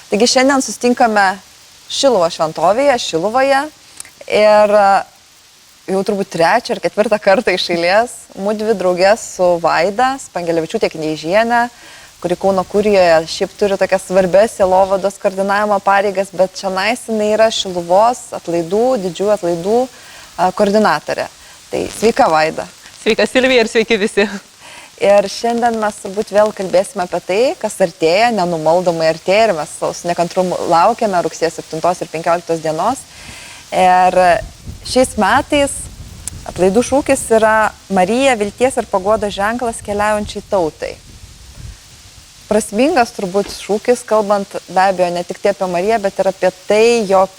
Taigi šiandien susitinkame Šiluvo šventovėje, Šiluvoje ir jau turbūt 3. ar 4. kartą iš eilės mudvi draugės su Vaida Spangelevičiūtė Kneižienė, kuri Kauno kurijoje šiaip turi tokias svarbės sielovados koordinavimo pareigas, bet čionais jinai yra Šiluvos atlaidų, didžiųjų atlaidų koordinatorė. Tai sveika, Vaida. Sveika, Silvija, ir sveiki visi. Ir šiandien mes turbūt vėl kalbėsime apie tai, kas artėja, nenumaldomai artėja, ir mes su nekantrumu laukiame rugsėjo 7 ir 15 dienos. Ir šiais metais atlaidų šūkis yra Marija, vilties ir paguodos ženklas keliaujančiai tautai. Prasmingas turbūt šūkis, kalbant be abejo ne tik tai apie Mariją, bet ir apie tai, jog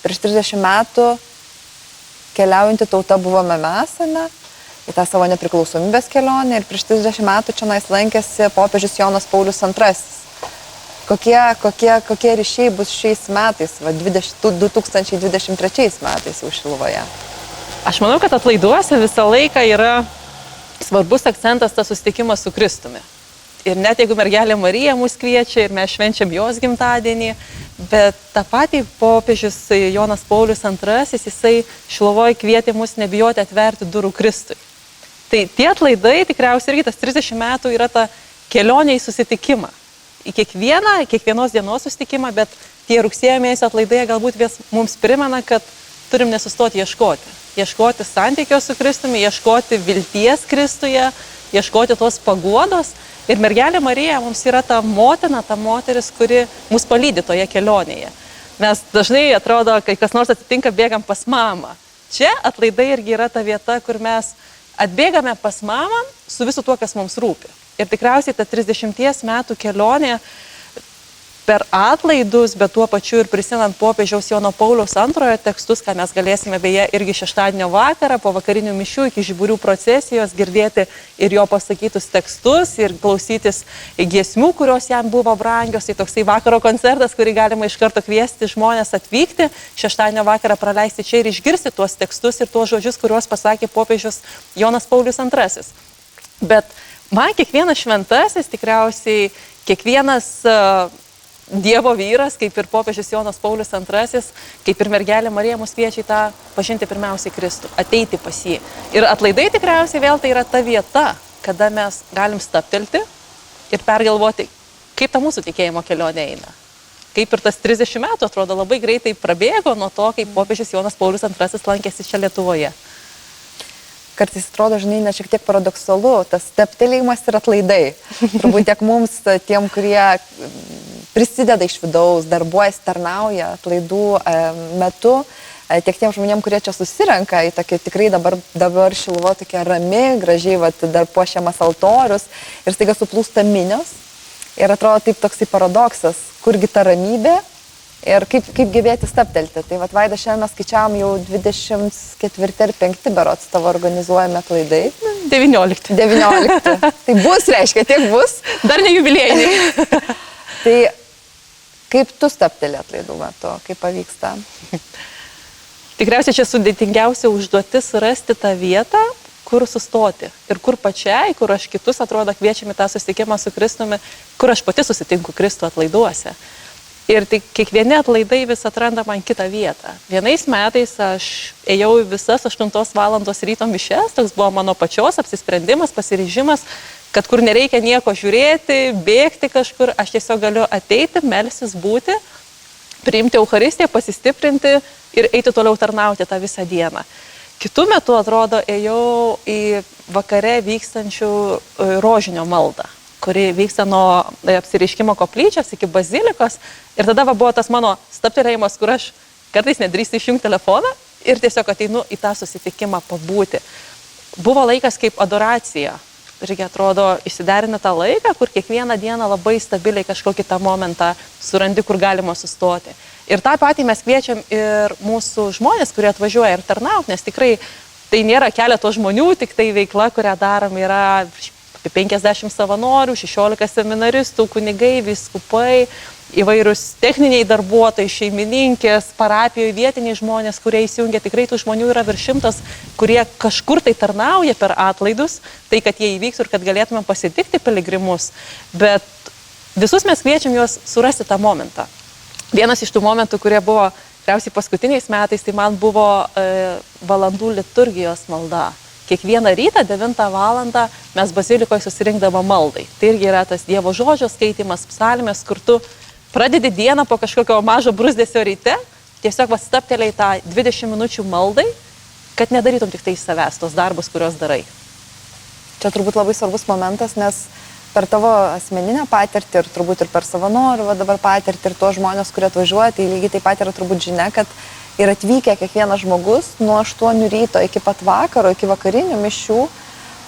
prieš 30 metų keliaujanti tauta buvome mes, į tą savo nepriklausomybės kelionę, ir prieš 30 metų čionais lankėsi popiežius Jonas Paulius II. Kokie ryšiai bus šiais metais, 2023 metais jau Šiluvoje? Aš manau, kad atlaiduose visą laiką yra svarbus akcentas tas susitikimas su Kristumi. Ir net jeigu mergelė Marija mus kviečia ir mes švenčiam jos gimtadienį, bet tą patį popiežius Jonas Paulius II, jisai Šiluvoje kvietė mus nebijoti atverti durų Kristui. Tai tie atlaidai tikriausiai irgi tas 30 metų yra ta kelionė į susitikimą. Į kiekvienos dienos susitikimą, bet tie rugsėjo mėnesio atlaidai galbūt mums primena, kad turim nesustoti ieškoti. Ieškoti santykio su Kristumi, ieškoti vilties Kristuje, ieškoti tos paguodos. Ir mergelė Marija mums yra ta motina, ta moteris, kuri mus palydi toje kelionėje. Mes dažnai atrodo, kai kas nors atsitinka, bėgam pas mamą. Čia atlaidai irgi yra ta vieta, kur mes atbėgame pas mamą su visu tuo, kas mums rūpi. Ir tikriausiai ta 30 metų kelionė per atlaidus, bet tuo pačiu ir prisimenant popiežiaus Jono Pauliaus II tekstus, ką mes galėsime beje irgi šeštadienio vakarą po vakarinių mišių iki žiburių procesijos girdėti ir jo pasakytus tekstus ir klausytis giesmių, kurios jam buvo brangios. Tai toksai vakaro koncertas, kurį galima iš karto kviesti žmonės atvykti, šeštadienio vakarą praleisti čia ir išgirsti tuos tekstus ir tuos žodžius, kuriuos pasakė popiežius Jonas Paulius II. Bet man kiekvienas šventasis, tikriausiai kiekvienas Dievo vyras, kaip ir popiežius Jonas Paulius II, kaip ir mergelė Marija mus kviečia į tą pažinti pirmiausiai Kristų, ateiti pas jį. Ir atlaidai tikriausiai vėl tai yra ta vieta, kada mes galim stabtelti ir pergalvoti, kaip ta mūsų tikėjimo kelionė eina. Kaip ir tas 30 metų atrodo labai greitai prabėgo nuo to, kaip popiežius Jonas Paulius II lankėsi čia Lietuvoje. Kartais atrodo, žinai, net šiek tiek paradoksalu, tas steptelėjimas ir atlaidai. Turbūt tiek mums, tiem, kurie prisideda iš vidaus, darbuojasi, tarnauja atlaidų metu, tiek tiem žmonėm, kurie čia susirenka į tokį tikrai dabar Šiluvo tokia rami, gražiai, dar puošiamas altorius ir staiga suplūsta minios. Ir atrodo taip toksai paradoksas, kurgi ta ramybė ir kaip gebėti staptelti. Tai Vaida, šiandien mes skaičiavom jau 24 ir 5 berods tavo organizuojami atlaidai. 19. Tai bus, reiškia, tiek bus. Dar ne jubiliejiniai. Tai kaip tu stapteli atlaidų metu, kaip pavyksta? Tikriausiai čia sudėtingiausia užduotis rasti tą vietą, kur sustoti. Ir kur pačiai, kur aš kitus atrodo kviečiami tą susitikimą su Kristumi, kur aš pati susitinku Kristų atlaiduose. Ir tai kiekvieni atlaidai vis atranda man kitą vietą. Vienais metais aš ėjau visas 8 valandos ryto mišes, toks buvo mano pačios apsisprendimas, pasiryžimas, kad kur nereikia nieko žiūrėti, bėgti kažkur, aš tiesiog galiu ateiti, melstis, būti, priimti Eucharistiją, pasistiprinti ir eiti toliau tarnauti tą visą dieną. Kitu metu, atrodo, ėjau į vakare vykstančių rožinio maldą, kuri vyksta nuo apsireiškimo koplyčios iki bazilikos. Ir tada buvo tas mano staptelėjimas, kur aš kartais nedrįstu išjungti telefoną ir tiesiog ateinu į tą susitikimą pabūti. Buvo laikas kaip adoracija. Irgi atrodo, išsiderina tą laiką, kur kiekvieną dieną labai stabiliai kažkokį tą momentą surandi, kur galima sustoti. Ir tą patį mes kviečiam ir mūsų žmonės, kurie atvažiuoja ir tarnaut, nes tikrai tai nėra keleto žmonių, tik tai veikla, kurią darom, yra apie 50 savanorių, 16 seminaristų, kunigai, vyskupai, įvairūs techniniai darbuotojai, šeimininkės, parapijoje vietiniai žmonės, kurie įsijungia, tikrai tų žmonių yra virš 100, kurie kažkur tai tarnauja per atlaidus, tai kad jie įvyks ir kad galėtume pasitikti piligrimus. Bet visus mes kviečiam juos surasti tą momentą. Vienas iš tų momentų, kurie buvo tikriausiai paskutiniais metais, tai man buvo valandų liturgijos malda. Kiekvieną rytą 9 valandą mes bazilikoje susirinkdavo maldai. Tai irgi yra tas Dievo žodžio skaitimas, psalmės, kur tu pradedi dieną po kažkokio mažo brūzdėsio ryte, tiesiog stapteliai tą 20 minučių maldai, kad nedarytum tik tai iš savęs tos darbus, kuriuos darai. Čia turbūt labai svarbus momentas, nes per tavo asmeninę patirtį ir turbūt ir per savanorių dabar patirtį ir tuos žmonės, kurie atvažiuoja, tai lygiai taip pat yra turbūt žinia, kad ir atvykę kiekvienas žmogus nuo 8 ryto iki pat vakaro, iki vakarinių mišių,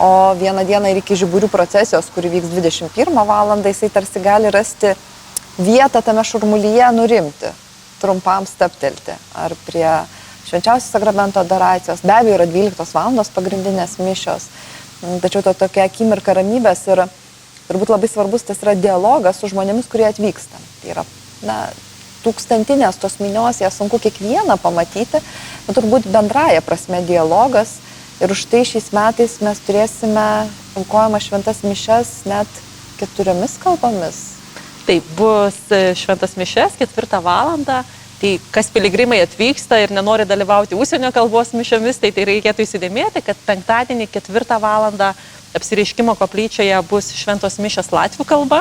o vieną dieną ir iki žiburių procesijos, kuri vyks 21 valandą, jisai tarsi gali rasti vietą tame šurmulyje nurimti, trumpam staptelti, ar prie švenčiausio sakramento adoracijos. Be abejo, yra 12 valandos pagrindinės mišios, tačiau to tokia akimirka ramybės ir turbūt labai svarbus tas yra dialogas su žmonėmis, kurie atvyksta. Tai yra, tūkstantinės tos minios, ją sunku kiekvieną pamatyti, bet turbūt bendraja prasme dialogas. Ir už tai šiais metais mes turėsime aukojama šventas mišias net 4 kalbomis. Taip, bus šventas mišes 4 valandą. Tai kas piligrimai atvyksta ir nenori dalyvauti užsienio kalbos mišiomis, tai reikėtų įsidėmėti, kad penktadienį 4 valandą Apsireiškimo koplyčioje bus šventos mišios latvių kalba.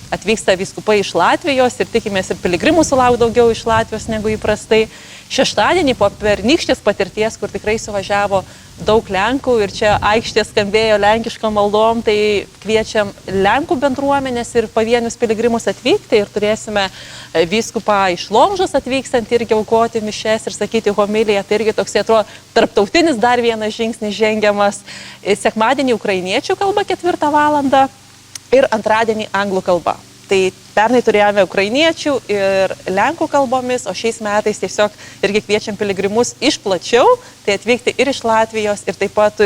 Atvyksta vyskupai iš Latvijos ir tikimės ir piligrimų sulaukti daugiau iš Latvijos negu įprastai. Šeštadienį po pernykštės patirties, kur tikrai suvažiavo daug Lenkų ir čia aikštė skambėjo lenkiškom maldom, tai kviečiam Lenkų bendruomenės ir pavienius piligrimus atvykti ir turėsime vyskupą iš Lomžos atvykstant irgi aukoti mišes ir sakyti homiliją. Tai irgi toks, atrodo, tarptautinis dar vienas žingsnis žengiamas. Sekmadienį ukrainiečių kalba 4 valandą. Ir antradienį anglų kalba. Tai pernai turėjome ukrainiečių ir lenkų kalbomis, o šiais metais tiesiog irgi kviečiam piligrimus iš plačiau, tai atvykti ir iš Latvijos, ir taip pat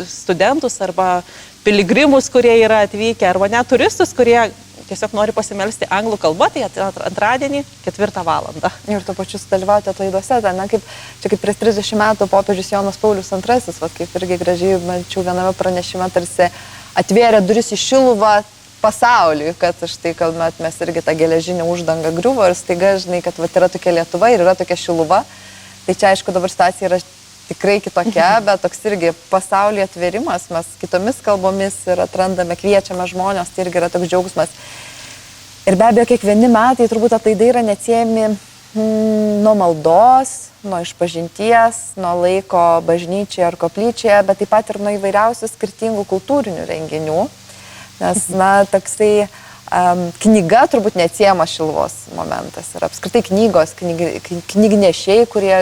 studentus arba piligrimus, kurie yra atvykę, arba net turistus, kurie tiesiog nori pasimelsti anglų kalbą, tai antradienį 4 valandą. Ir tuo pačiu sudalyvauti atlaiduose, kaip prieš 30 metų popiežius Jonas Paulius II, kaip irgi gražiai mačiau viename pranešime, tarsi atvėrė duris į Šiluvą pasauliui, kad štai, kad mes irgi tą geležinę uždangą griuvo ir staiga, žinai, kad yra tokia Lietuva ir yra tokia Šiluva. Tai čia, aišku, dabar situacija yra tikrai kitokia, bet toks irgi pasaulyje atvėrimas, mes kitomis kalbomis ir atrandame, kviečiame žmonės, tai irgi yra toks džiaugsmas. Ir be abejo, kiekvieni metai turbūt atlaidai yra neatsiejami nuo maldos, nuo išpažinties, nuo laiko bažnyčioje ar koplyčioje, bet taip pat ir nuo įvairiausių skirtingų kultūrinių renginių. Nes, toksai knyga turbūt neatsiejama Šiluvos momentas. Ir apskritai knygos, knygnešiai, kurie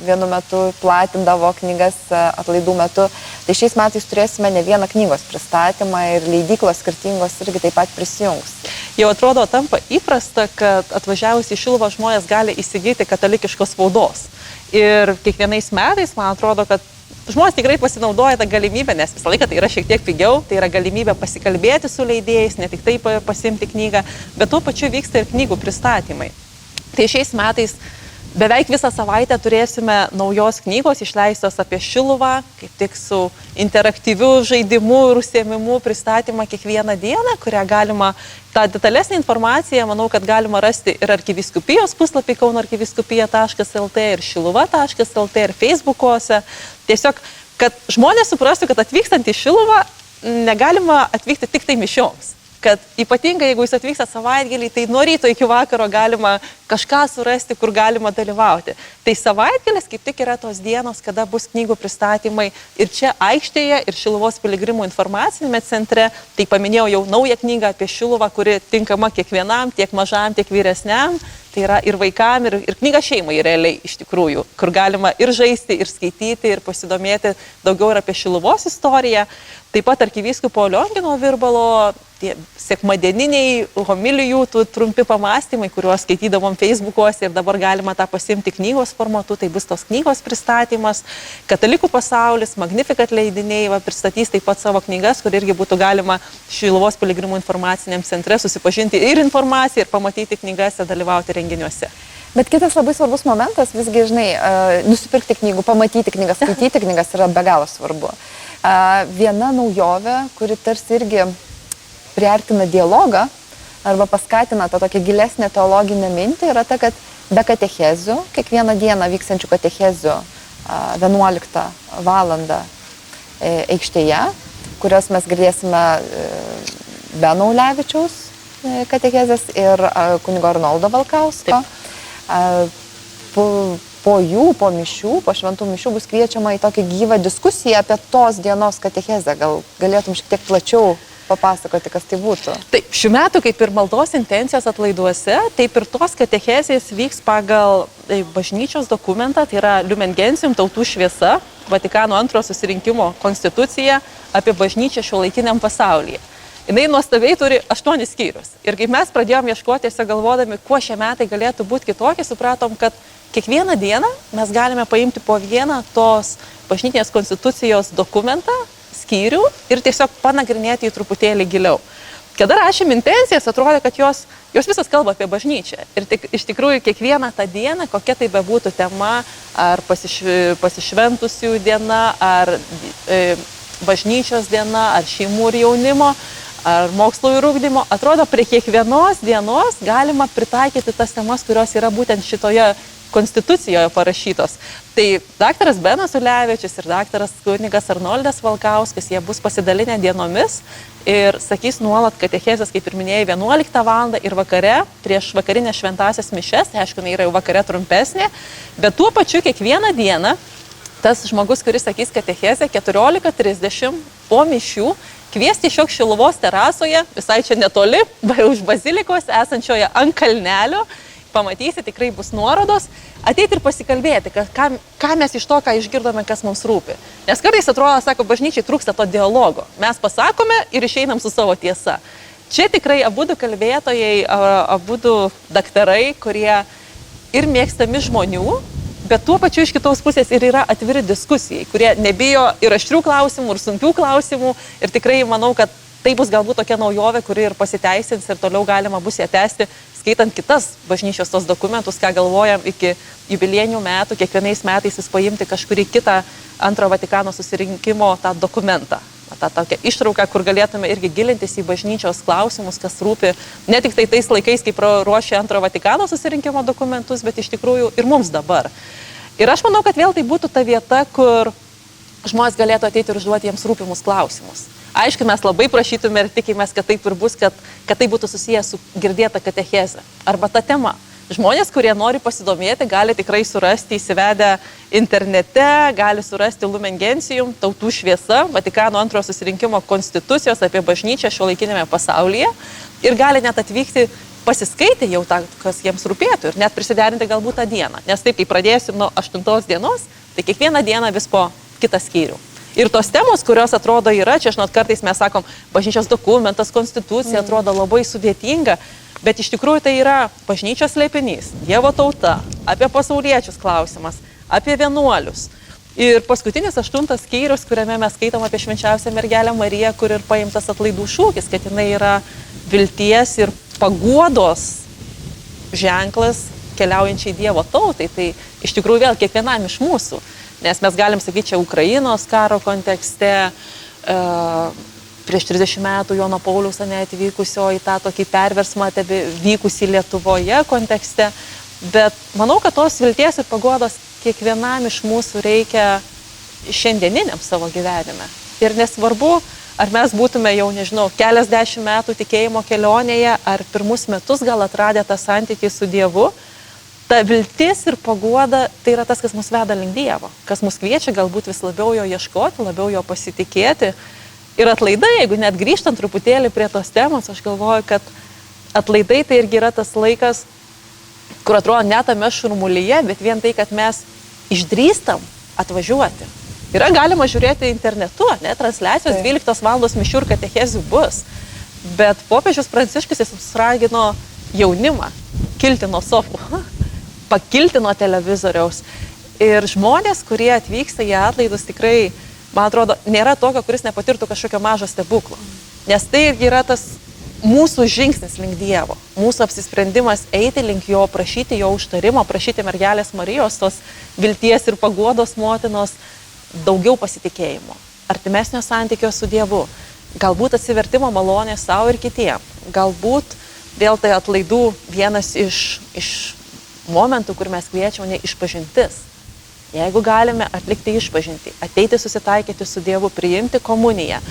vienu metu platindavo knygas atlaidų metu. Tai šiais metais turėsime ne vieną knygos pristatymą ir leidyklos skirtingos irgi taip pat prisijungs. Jau atrodo tampa įprasta, kad atvažiavus į Šiluvą žmonės gali įsigyti katalikiškos spaudos. Ir kiekvienais metais, man atrodo, kad žmonės tikrai pasinaudoja tą galimybę, nes visą laiką tai yra šiek tiek pigiau, tai yra galimybė pasikalbėti su leidėjais, ne tik taip pasiimti knygą, bet tuo pačiu vyksta ir knygų pristatymai. Tai šiais metais beveik visą savaitę turėsime naujos knygos išleistos apie Šiluvą, kaip tik su interaktyviu žaidimu ir užsiėmimu pristatymą kiekvieną dieną, kurią galima, tą detalesnį informaciją, manau, kad galima rasti ir arkivyskupijos puslapį kaunoarkivyskupija.lt ir šiluva.lt ir Facebook'ose. Tiesiog, kad žmonės suprastų, kad atvykstant į Šiluvą negalima atvykti tik tai mišioms. Kad ypatingai, jeigu jūs atvyksta savaitgalį, tai nuo ryto iki vakaro galima kažką surasti, kur galima dalyvauti. Tai savaitgalis kaip tik yra tos dienos, kada bus knygų pristatymai ir čia aikštėje, ir Šiluvos piligrimų informacinėme centre. Tai paminėjau jau naują knygą apie Šiluvą, kuri tinkama kiekvienam, tiek mažam, tiek vyresniam. Tai yra ir vaikam, ir knyga šeimai realiai iš tikrųjų, kur galima ir žaisti, ir skaityti, ir pasidomėti daugiau ir apie Šiluvos istoriją. Taip pat arkivyskupo Liongino Virbalo tie sekmadieniniai homilijų, trumpi pamastymai, kuriuos skaitydavom Facebook'uose ir dabar galima tą pasiimti knygos formatu, tai bus tos knygos pristatymas. Katalikų pasaulis, Magnificat leidiniai pristatys taip pat savo knygas, kur irgi būtų galima Šiluvos piligrimų informaciniam centre susipažinti ir informaciją, ir pamatyti knygas, ir dalyvauti renginiuose. Bet kitas labai svarbus momentas, visgi, žinai, nusipirkti knygų, pamatyti knygas, skaityti knygas yra be galo svarbu. Viena naujovė, kuri tarsi irgi priartina dialogą arba paskatina tą tokią gilesnę teologinę mintį, yra ta, kad be katechezių, kiekvieną dieną vykstančių katechezių 11 valandą aikštėje, kurios mes girdėsime Beno Ulevičiaus katechezės ir kunigo Arnoldo Valkausko. Po mišių, po šventų mišių bus kviečiama į tokią gyvą diskusiją apie tos dienos katechezę. Gal galėtum šiek tiek plačiau papasakoti, kas tai būtų? Taip, šių metų kaip ir maldos intencijos atlaiduose, taip ir tos katechezės vyks pagal bažnyčios dokumentą, tai yra Lumen Gentium, tautų šviesa, Vatikano antrojo susirinkimo konstitucija apie bažnyčią šiuolaikiniam pasaulyje. Jis nuostabiai turi 8 skyrius. Ir kaip mes pradėjom ieškoti, galvodami, kuo šie metai galėtų būti kitokie, supratom, kad kiekvieną dieną mes galime paimti po vieną tos bažnytinės konstitucijos dokumentą, skyrių ir tiesiog panagrinėti jį truputėlį giliau. Kada rašėm intencijas, atrodė, kad jos visas kalba apie bažnyčią. Ir iš tikrųjų kiekvieną tą dieną, kokia tai bebūtų tema, ar pasišventusių diena, ar bažnyčios diena, ar šeimų ir jaunimo, ar mokslo ir ugdymo, atrodo, prie kiekvienos dienos galima pritaikyti tas temas, kurios yra būtent šitoje konstitucijoje parašytos. Tai daktaras Benas Ulevičius ir daktaras kunigas Arnoldas Valkauskas, jie bus pasidalinę dienomis ir sakys nuolat katechezės, kaip ir minėjai, 11 val. Ir vakare, prieš vakarinę šventąsias mišes, tai aišku, yra jau vakare trumpesnė, bet tuo pačiu kiekvieną dieną tas žmogus, kuris sakys katechezę, 14:30 po mišių, kviesti šiok Šiluvos terasoje, visai čia netoli, už bazilikos, esančioje ant kalnelio, pamatysi, tikrai bus nuorodos, ateiti ir pasikalbėti, ką mes iš to, ką išgirdome, kas mums rūpi. Nes kartais atrodo, sako, bažnyčiai trūksta to dialogo. Mes pasakome ir išeinam su savo tiesa. Čia tikrai abudu kalbėtojai, abudu daktarai, kurie ir mėgstami žmonių, bet tuo pačiu iš kitos pusės ir yra atviri diskusijai, kurie nebijo ir aštrių klausimų, ir sunkių klausimų. Ir tikrai manau, kad tai bus galbūt tokia naujovė, kuri ir pasiteisins ir toliau galima bus ją tęsti, skaitant kitas bažnyčios tos dokumentus, ką galvojam iki jubiliejinių metų, kiekvienais metais vis paimti kažkurį kitą antrojo Vatikano susirinkimo tą dokumentą. Ta tokia ištrauka, kur galėtume irgi gilintis į bažnyčios klausimus, kas rūpi ne tik tai tais laikais, kaip ruošė antrojo Vatikano susirinkimo dokumentus, bet iš tikrųjų ir mums dabar. Ir aš manau, kad vėl tai būtų ta vieta, kur žmonės galėtų ateiti ir užduoti jiems rūpimus klausimus. Aišku, mes labai prašytume ir tikimės, kad taip ir bus, kad tai būtų susijęs su girdėta katecheze arba ta tema. Žmonės, kurie nori pasidomėti, gali tikrai surasti įsivedę internete, gali surasti Lumen Gentium, tautų šviesa, Vatikano antrojo susirinkimo konstitucijos apie bažnyčią šiuolaikinėme pasaulyje ir gali net atvykti pasiskaityti jau tą, kas jiems rūpėtų ir net prisiderinti galbūt tą dieną. Nes taip, kai pradėsim nuo 8 dienos, tai kiekvieną dieną vis po kitą skyrių. Ir tos temos, kurios atrodo yra, čia žinot, kartais mes sakom, bažnyčios dokumentas, konstitucija atrodo labai sudėtinga, bet iš tikrųjų tai yra bažnyčios slėpinys, Dievo tauta, apie pasauliečius klausimas, apie vienuolius. Ir paskutinis 8 skyrius, kuriame mes skaitom apie švenčiausią mergelę Mariją, kur ir paimtas atlaidų šūkis, kad jinai yra vilties ir paguodos ženklas keliaujančiai Dievo tautai. Tai iš tikrųjų vėl kiekvienam iš mūsų. Nes mes galim sakyti, čia Ukrainos karo kontekste, prieš 30 metų Jono Pauliaus atvykusio į tą tokį perversmą vykusį Lietuvoje kontekste. Bet manau, kad tos vilties ir paguodos kiekvienam iš mūsų reikia šiandieniniam savo gyvenime. Ir nesvarbu, ar mes būtume jau, nežinau, keliasdešimt metų tikėjimo kelionėje, ar pirmus metus gal atradę tą santykį su Dievu, ta viltis ir paguoda tai yra tas, kas mus veda link Dievo, kas mus kviečia galbūt vis labiau jo ieškoti, labiau jo pasitikėti. Ir atlaidai, jeigu net grįžtant truputėlį prie tos temos, aš galvoju, kad atlaidai tai irgi yra tas laikas, kur atrodo net tame šurmulyje, bet vien tai, kad mes išdrįstam atvažiuoti. Yra galima žiūrėti internetu, transliacijos 12 val. Mišių ir katechezių bus. Bet popiežius Pranciškus jis ragino jaunimą kilti nuo sofų, pakilti nuo televizoriaus. Ir žmonės, kurie atvyksta į atlaidus, tikrai, man atrodo, nėra tokio, kuris nepatirtų kažkokio mažo stebuklo. Nes tai irgi yra tas mūsų žingsnis link Dievo, mūsų apsisprendimas eiti link jo, prašyti jo užtarimo, prašyti mergelės Marijos, tos vilties ir paguodos motinos, daugiau pasitikėjimo, artimesnio santykio su Dievu, galbūt atsivertimo malonės savo ir kitiem, galbūt vėl tai atlaidų vienas iš momentų, kur mes kviečiame išpažintis. Jeigu galime atlikti išpažintį, ateiti susitaikyti su Dievu, priimti komuniją.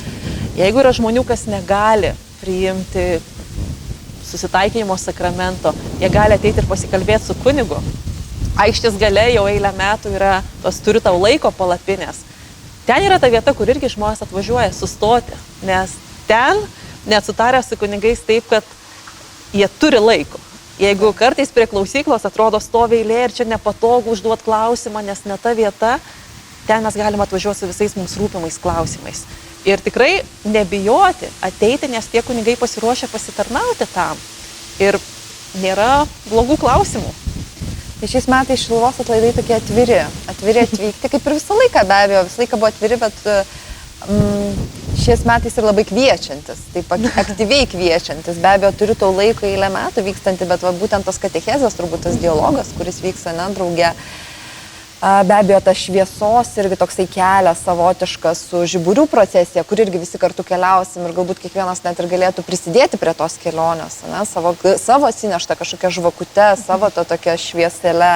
Jeigu yra žmonių, kas negali priimti susitaikinimo sakramento, jie gali ateiti ir pasikalbėti su kunigu. Aikštės gale jau eilę metų yra tos turiu tau laiko palapinės. Ten yra ta vieta, kur irgi žmonės atvažiuoja sustoti, nes ten net sutarę su kunigais taip, kad jie turi laiko. Jeigu kartais prie klausyklos atrodo stovi eilė ir čia nepatogu užduoti klausimą, nes ne ta vieta, ten mes galime atvažiuoti su visais mums rūpimais klausimais. Ir tikrai nebijoti ateiti, nes tie kunigai pasiruošę pasitarnauti tam. Ir nėra blogų klausimų. Tai šiais metais Šiluvos atlaidai tokie atviri atvykti, kaip ir visą laiką, be abejo, visą laiką buvo atviri, bet šiais metais ir labai kviečiantis, taip aktyviai kviečiantis. Be abejo, turiu to laiko eilę metų vykstantį, bet va, būtent tas katechezės, turbūt tas dialogas, kuris vyksta, ne, drauge. Be abejo, tas šviesos irgi toksai kelias savotiškas su žiburių procesija, kur irgi visi kartu keliausim ir galbūt kiekvienas net ir galėtų prisidėti prie tos kelionės, ne, savo atsineštą kažkokią žvakutę, savo to tokią švieselę,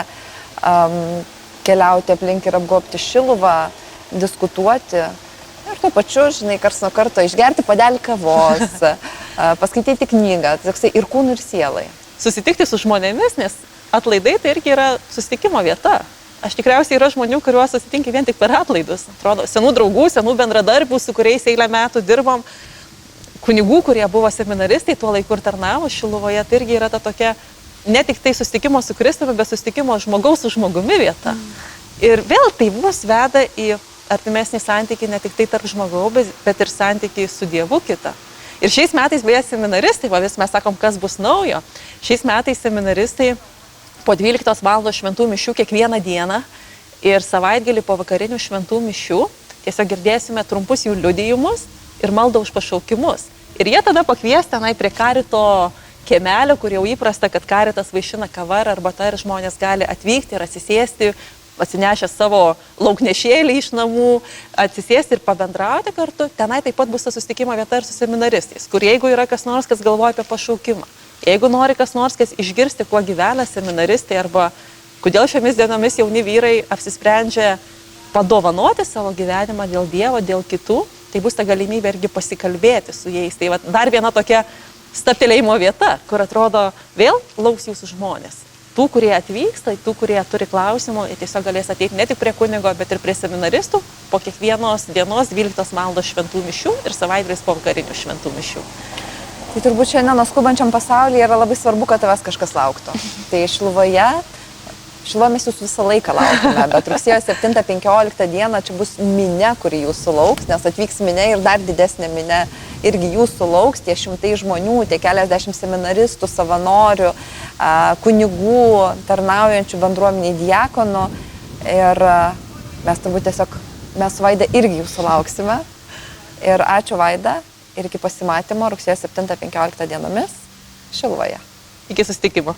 keliauti aplink ir apgobti Šiluvą, diskutuoti. Ir tuo pačiu, žinai, karts nuo karto išgerti puodelį kavos, paskaityti knygą, toksai ir kūnui, ir sielai. Susitikti su žmonėmis, nes atlaidai tai irgi yra susitikimo vieta. Aš tikriausiai yra žmonių, kuriuos susitinki vien tik per atlaidus. Atrodo, senų draugų, senų bendradarbių, su kuriais eilę metų dirbom, kunigų, kurie buvo seminaristai, tuo laiku ir tarnavo Šiluvoje, tai irgi yra ta tokia ne tik tai susitikimo su Kristumi, bet susitikimo žmogaus su žmogumi vieta. Ir vėl tai mus veda į artimesnį santykį ne tik tai tarp žmogaus, bet ir santykį su Dievu kitą. Ir šiais metais, beje, seminaristai, vis mes sakom, kas bus naujo, šiais metais seminaristai po 12 val. Šventų mišių kiekvieną dieną ir savaitgalį po vakarinių šventų mišių tiesiog girdėsime trumpus jų liudijimus ir maldą už pašaukimus. Ir jie tada pakvies tenai prie karito kiemelio, kur jau įprasta, kad karitas vaišina kava ar arbata ir žmonės gali atvykti ir atsisėsti, atsinešę savo lauknešėlį iš namų, atsisėsti ir pabendrauti kartu. Tenai taip pat bus ta susitikimo vieta ir su seminaristais, kur jeigu yra kas nors, kas galvoja apie pašaukimą, jeigu nori kas nors, kas išgirsti, kuo gyvena seminaristai arba kodėl šiomis dienomis jauni vyrai apsisprendžia padovanoti savo gyvenimą dėl Dievo, dėl kitų, tai bus ta galimybė irgi pasikalbėti su jais. Tai va, dar viena tokia stabtelėjimo vieta, kur atrodo vėl lauks jūsų žmonės. Tų, kurie atvyksta, tų, kurie turi klausimų, jie tiesiog galės ateiti ne tik prie kunigo, bet ir prie seminaristų po kiekvienos dienos 12 val. Šventų mišių ir savaitgaliais po vakarinių šventų mišių. Tai turbūt šiandien skubančiam pasaulyje yra labai svarbu, kad tavęs kažkas lauktų. Tai Šiluvoje mes jūs visą laiką laukime, bet rugsėjo 7-15 dieną čia bus minė, kuri jūsų lauks, nes atvyks minė ir dar didesnė minė irgi jūsų lauks, tie šimtai žmonių, tie keliasdešimt seminaristų, savanorių, kunigų, tarnaujančių bendruomeniai, diakonų. Ir mes turbūt tiesiog, mes su Vaida irgi jūsų lauksime. Ir ačiū Vaida. Ir iki pasimatymo rugsėjo 7-15 dienomis Šiluvoje. Iki susitikimo.